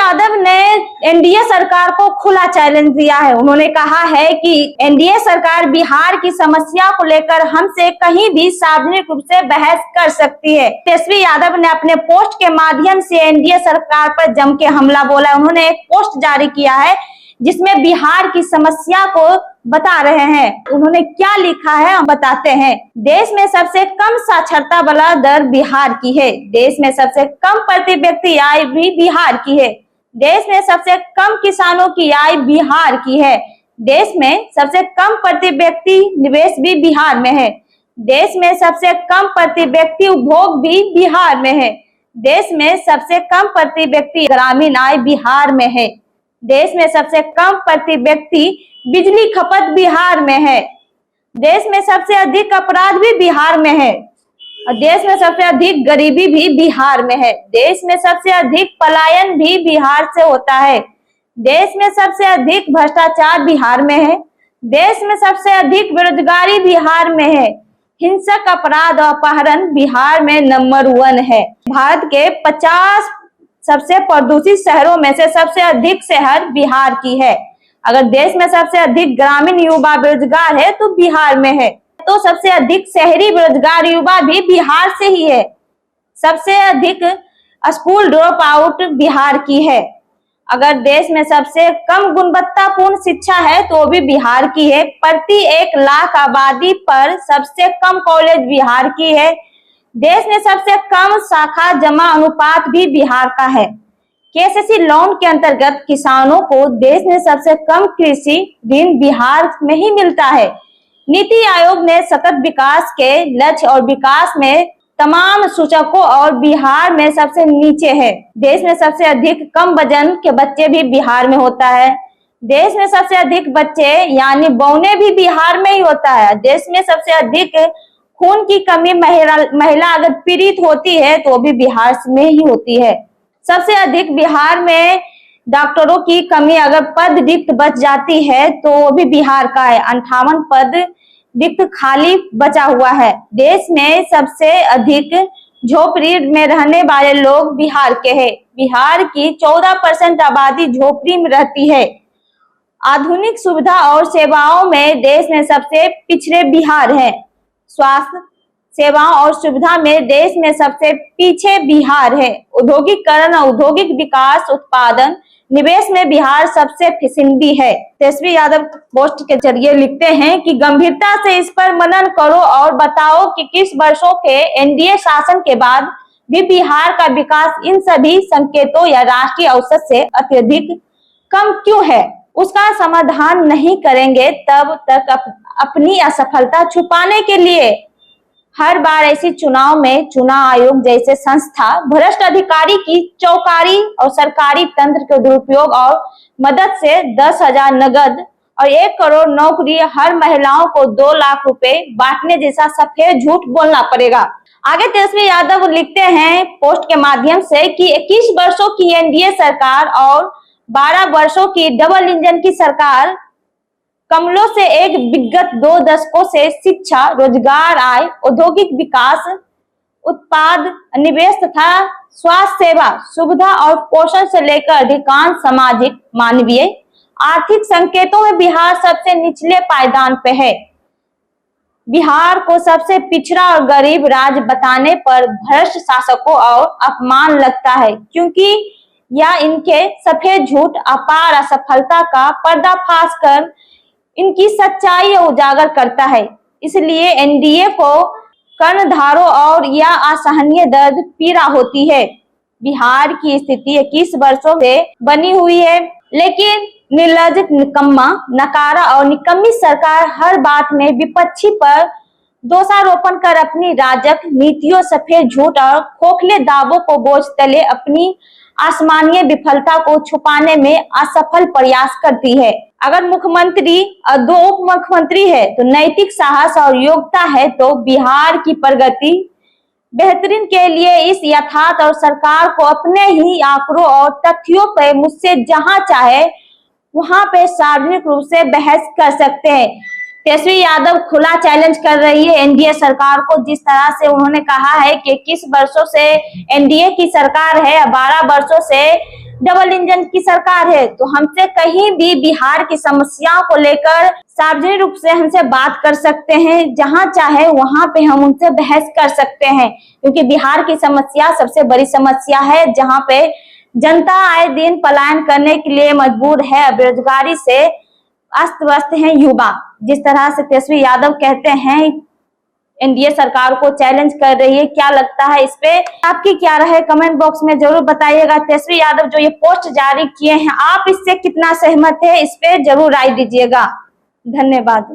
यादव ने एनडीए सरकार को खुला चैलेंज दिया है। उन्होंने कहा है कि एनडीए सरकार बिहार की समस्या को लेकर हमसे कहीं भी सार्वजनिक रूप से बहस कर सकती है। तेजस्वी यादव ने अपने पोस्ट के माध्यम से एनडीए सरकार पर जम के हमला बोला। उन्होंने एक पोस्ट जारी किया है जिसमें बिहार की समस्या को बता रहे हैं। उन्होंने क्या लिखा है हम बताते हैं। देश में सबसे कम साक्षरता वाला दर बिहार की है। देश में सबसे कम प्रति व्यक्ति आय भी बिहार की है। देश में सबसे कम किसानों की आय बिहार की है। देश में सबसे कम प्रति व्यक्ति निवेश भी बिहार में है। देश में सबसे कम प्रति व्यक्ति उपभोग भी बिहार में है। देश में सबसे कम प्रति व्यक्ति ग्रामीण आय बिहार में है। देश में सबसे कम प्रति व्यक्ति बिजली खपत बिहार में है। देश में सबसे अधिक अपराध भी बिहार में है। देश में सबसे अधिक गरीबी भी बिहार में है। देश में सबसे अधिक पलायन भी बिहार से होता है। देश में सबसे अधिक भ्रष्टाचार बिहार में है। देश में सबसे अधिक बेरोजगारी बिहार में है। हिंसक अपराध और अपहरण बिहार में नंबर 1 है। भारत के 50 सबसे प्रदूषित शहरों में से सबसे अधिक शहर बिहार की है। अगर देश में सबसे अधिक ग्रामीण युवा बेरोजगार है तो बिहार में है, तो सबसे अधिक शहरी बेरोजगार युवा भी बिहार से ही है। सबसे अधिक स्कूल ड्रॉप आउट बिहार की है। अगर देश में सबसे कम गुणवत्तापूर्ण शिक्षा है तो भी बिहार की है। प्रति 1 लाख आबादी पर सबसे कम कॉलेज बिहार की है। देश में सबसे कम शाखा जमा अनुपात भी बिहार का है। केसीसी लोन के अंतर्गत किसानों को देश में सबसे कम कृषि ऋण बिहार में ही मिलता है। नीति आयोग ने सतत विकास के लक्ष्य और विकास में तमाम सूचकों और बिहार में सबसे नीचे है। देश में सबसे अधिक कम वजन के बच्चे भी बिहार में होता है। देश में सबसे अधिक बच्चे यानी बौने भी बिहार में ही होता है। देश में सबसे अधिक खून की कमी महिला अगर पीड़ित होती है तो भी बिहार में ही होती है। सबसे अधिक बिहार में डॉक्टरों की कमी अगर पद रिक्त बच जाती है तो वो भी बिहार का है। 58 पद रिक्त खाली बचा हुआ है। देश में सबसे अधिक झोपड़ी में रहने वाले लोग बिहार के हैं। बिहार की 14% आबादी झोपड़ी में रहती है। आधुनिक सुविधा और सेवाओं में देश में सबसे पिछड़े बिहार है। स्वास्थ्य सेवाओं और सुविधा में देश में सबसे पीछे बिहार है। औद्योगिकरण, औद्योगिक विकास, उत्पादन, निवेश में बिहार सबसे फिसंदी है। तेजस्वी यादव पोस्ट के जरिए लिखते हैं कि गंभीरता से इस पर मनन करो और बताओ कि किस वर्षों के एनडीए शासन के बाद भी बिहार का विकास इन सभी संकेतों या राष्ट्रीय औसत से अत्यधिक कम क्यों है। उसका समाधान नहीं करेंगे तब तक अपनी असफलता छुपाने के लिए हर बार ऐसी चुनाव में चुनाव आयोग जैसे संस्था भ्रष्ट अधिकारी की चौकारी और सरकारी तंत्र के दुरुपयोग और मदद से 10,000 नगद और 1 करोड़ नौकरी हर महिलाओं को 2 लाख रुपए बांटने जैसा सफेद झूठ बोलना पड़ेगा। आगे तेजस्वी यादव लिखते हैं पोस्ट के माध्यम से कि 21 वर्षों की एनडीए सरकार और 12 वर्षों की डबल इंजन की सरकार कमलों से एक विगत 2 दशकों से शिक्षा, रोजगार, आय, औद्योगिक विकास, उत्पाद, निवेश तथा स्वास्थ्य सेवा, सुविधा और पोषण से लेकर अधिकांश सामाजिक, मानवीय, आर्थिक संकेतों में बिहार सबसे निचले पायदान पे है। बिहार को सबसे पिछड़ा और गरीब राज्य बताने पर भ्रष्ट शासकों और अपमान लगता है, क्योंकि यह इनके सफेद झूठ, अपार असफलता का पर्दाफाश कर इनकी सच्चाई उजागर करता है। इसलिए एनडीए को कर्णधारों और या असहनीय दर्द पीड़ा होती है। बिहार की स्थिति 21 वर्षों से बनी हुई है, लेकिन निर्लज, निकम्मा, नकारा और निकम्मी सरकार हर बात में विपक्षी पर दोषारोपण कर अपनी राजक नीतियों, सफेद झूठ और खोखले दावों को बोझ तले अपनी आसमानीय विफलता को छुपाने में असफल प्रयास करती है। अगर मुख्यमंत्री और 2 उप मुख्यमंत्री है तो नैतिक साहस और योग्यता है तो बिहार की प्रगति बेहतरीन के लिए इस यथार्थ और सरकार को अपने ही आंकड़ों और तथ्यों पर मुझसे जहां चाहे वहां पे सार्वजनिक रूप से बहस कर सकते हैं। तेजस्वी यादव खुला चैलेंज कर रही है एनडीए सरकार को। जिस तरह से उन्होंने कहा है कि 21 वर्षों से एनडीए की सरकार है, 12 वर्षों से डबल इंजन की सरकार है, तो हमसे कहीं भी बिहार की समस्याओं को लेकर सार्वजनिक रूप से हमसे बात कर सकते हैं, जहां चाहे वहां पे हम उनसे बहस कर सकते हैं, क्योंकि बिहार की समस्या सबसे बड़ी समस्या है, जहां पे जनता आए दिन पलायन करने के लिए मजबूर है। बेरोजगारी से अस्त व्यस्त है युवा। जिस तरह से तेजस्वी यादव कहते हैं एनडीए सरकार को चैलेंज कर रही है, क्या लगता है इस पे? आपकी क्या राय है कमेंट बॉक्स में जरूर बताइएगा। तेजस्वी यादव जो ये पोस्ट जारी किए हैं, आप इससे कितना सहमत है, इस पे जरूर राय दीजिएगा। धन्यवाद।